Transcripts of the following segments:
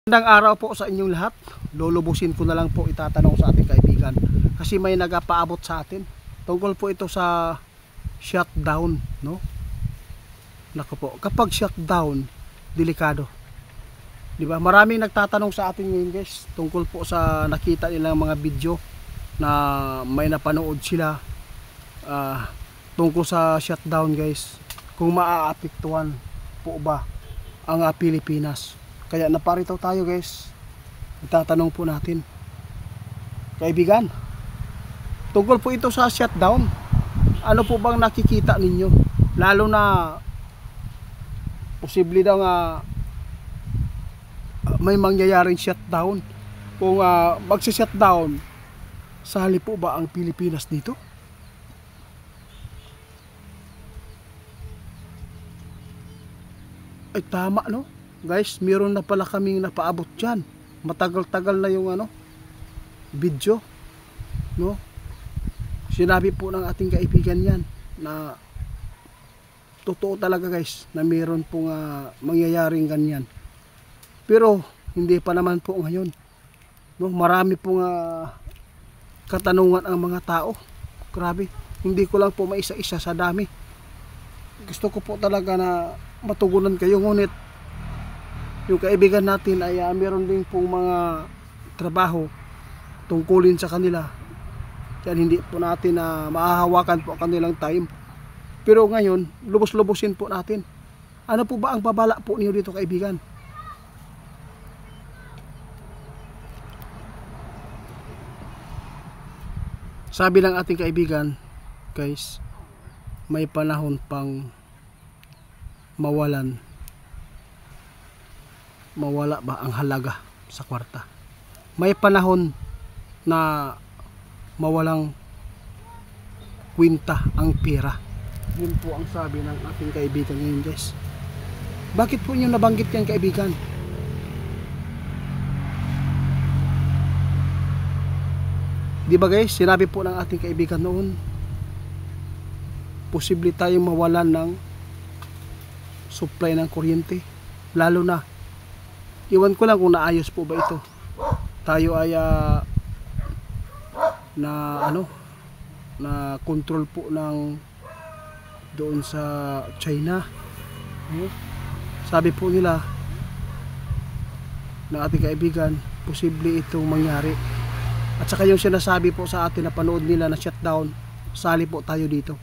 Magandang araw po sa inyong lahat. Lulubusin ko na lang po itatanong sa ating kaibigan kasi may nagapaabot sa atin. Tungkol po ito sa shutdown, no? Nako po, kapag shutdown, delikado. 'Di ba? Maraming nagtatanong sa atin ngayon, guys, tungkol po sa nakita nilang mga video na may napanood sila tungkol sa shutdown, guys. Kung maaapektuhan po ba ang Pilipinas. Kaya naparito tayo, guys. Itatanong po natin. Kaibigan, tungkol po ito sa shutdown. Ano po bang nakikita ninyo? Lalo na posible daw nga may mangyayaring shutdown. Kung magsi-shutdown, sali po ba ang Pilipinas dito? Ay tama, no? Guys, meron na pala kaming napaabot dyan. Matagal-tagal na yung video, no? Sinabi po ng ating kaibigan yan na totoo talaga, guys, na meron pong mangyayaring ganyan. Pero hindi pa naman po ngayon, no? Marami pong katanungan ang mga tao. Grabe, hindi ko lang po maisa-isa sa dami. Gusto ko po talaga na matugunan kayo, ngunit yung kaibigan natin ay meron din pong mga trabaho tungkulin sa kanila. Kaya hindi po natin mahahawakan po ang kanilang time. Pero ngayon, lubos-lubosin po natin. Ano po ba ang babala po niyo dito, kaibigan? Sabi ng ating kaibigan, guys, may panahon pang mawala ba ang halaga sa kwarta. May panahon na mawalang kwenta ang pera. Yun po ang sabi ng ating kaibigan ngayon, guys. Bakit po niyo nabanggit yan, kaibigan? Di ba, guys, sinabi po ng ating kaibigan noon, posible tayong mawalan ng supply ng kuryente. Lalo na, iwan ko lang kung naayos po ba ito. Tayo ay na control po ng doon sa China. Sabi po nila ng ating kaibigan, posible itong mangyari. At saka yung sinasabi po sa atin na panood nila na shutdown, sali po tayo dito.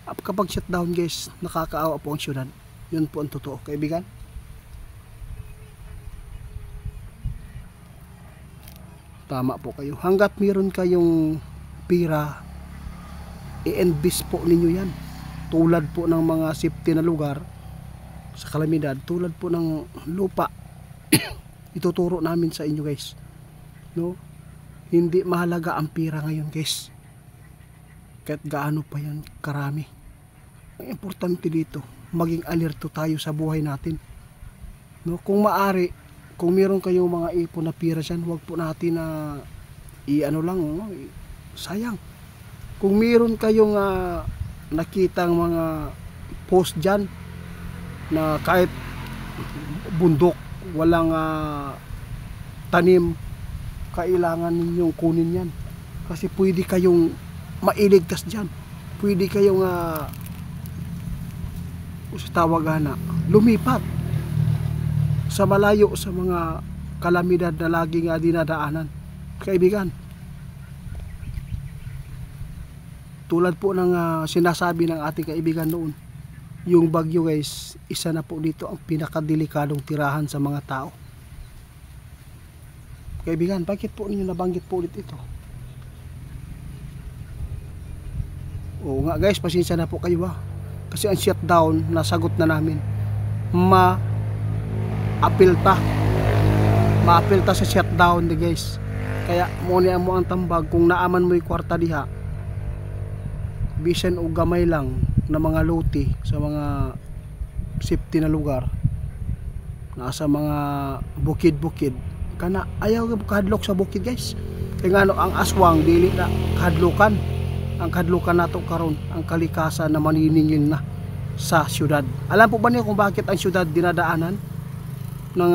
Kapag shutdown, guys, nakakaawa po ang syudad. Yun po ang totoo, kaibigan. Tama po kayo. Hanggat meron kayong pira, i-invest po ninyo yan. Tulad po ng mga safety na lugar sa kalamidad, tulad po ng lupa. Ituturo namin sa inyo, guys, no? Hindi mahalaga ang pira ngayon, guys, kahit gaano pa yan karami. Ang importante dito, maging alerto tayo sa buhay natin, no? Kung maari, kung meron kayong mga ipon na pira dyan, huwag po natin na no? Sayang. Kung meron kayong nakitang mga post dyan na kahit bundok, walang tanim, kailangan ninyong kunin yan. Kasi pwede kayong mailigtas dyan. Pwede kayong lumipat sa malayo sa mga kalamidad na laging dinadaanan, kaibigan. Tulad po ng sinasabi ng ating kaibigan noon, yung bagyo, guys, isa na po dito ang pinakadelikadong tirahan sa mga tao. Kaibigan, bakit po ninyo nabanggit po ulit ito? Oo nga, guys, pasensya na po kayo kasi ang shutdown, nasagot na namin. Maapilta sa shutdown, guys. Kaya muna mo ang tambag, kung naaman mo yung kwarta diha, bisan o gamay lang na mga loti sa mga safety na lugar, nasa mga bukid-bukid, kana ayaw kahadlok sa bukid, guys. Kaya nga ang aswang dili na kahadlokan. Ang kahadlokan nato karon ang kalikasan na maniningil na sa syudad. Alam po ba niyo kung bakit ang syudad dinadaanan ng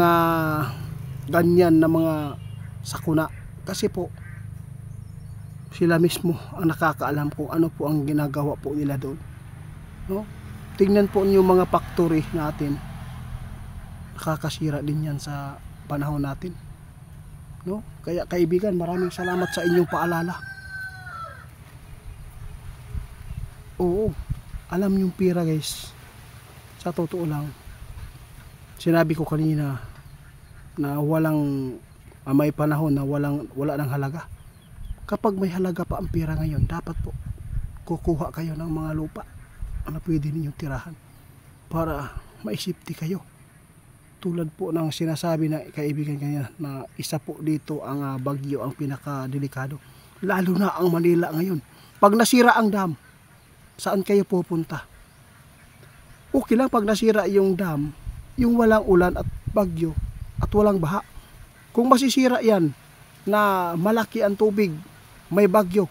ganyan na mga sakuna. Kasi po sila mismo ang nakakaalam kung ano po ang ginagawa po nila doon, no? Tingnan po niyo mga factory natin, nakakasira din yan sa panahon natin, no? Kaya kaibigan, maraming salamat sa inyong paalala. Oo, alam yung pira guys, sa totoo lang, sinabi ko kanina na may panahon na wala ng halaga. Kapag may halaga pa ang pira ngayon, dapat po kukuha kayo ng mga lupa na pwede ninyong tirahan para maisipti kayo. Tulad po ng sinasabi na kaibigan kanina na isa po dito ang bagyo ang pinakadelikado, lalo na ang Manila ngayon. Pag nasira ang dam, saan kayo pupunta? Okay lang pag nasira yung dam, yung walang ulan at bagyo at walang baha. Kung masisira yan na malaki ang tubig, may bagyo,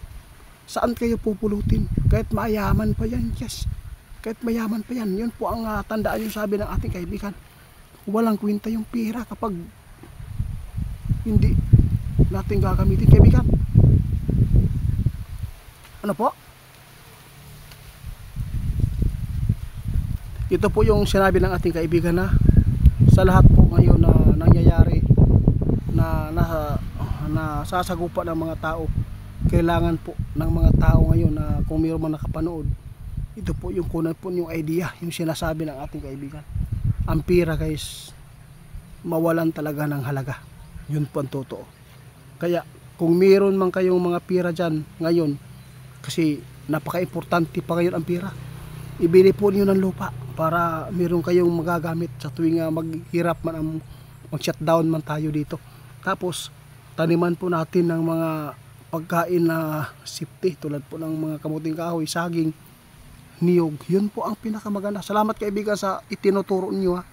saan kayo pupulutin? Kahit mayaman pa yan, yes, kahit mayaman pa yan. Yun po ang tandaan yung sabi ng ating kaibigan, walang kwenta yung pera kapag hindi natin gagamitin, kaibigan. Ano po? Ito po yung sinabi ng ating kaibigan na sa lahat po ngayon na nangyayari na nasasagupa ng mga tao, kailangan po ng mga tao ngayon na kung mayroon man nakapanood, ito po yung kunan po yung idea, yung sinasabi ng ating kaibigan. Ang pira guys, mawalan talaga ng halaga. Yun po ang totoo. Kaya kung mayroon man kayong mga pira dyan ngayon, kasi napaka-importante pa ngayon ang pira, ibili po niyo ng lupa para mayroon kayong magagamit sa tuwing maghirap man ang mag-shutdown man tayo dito. Tapos taniman po natin ng mga pagkain na safety, tulad po ng mga kamuting kahoy, saging, niyog. Yun po ang pinakamaganda. Salamat kaibigan sa itinuturo niyo ha.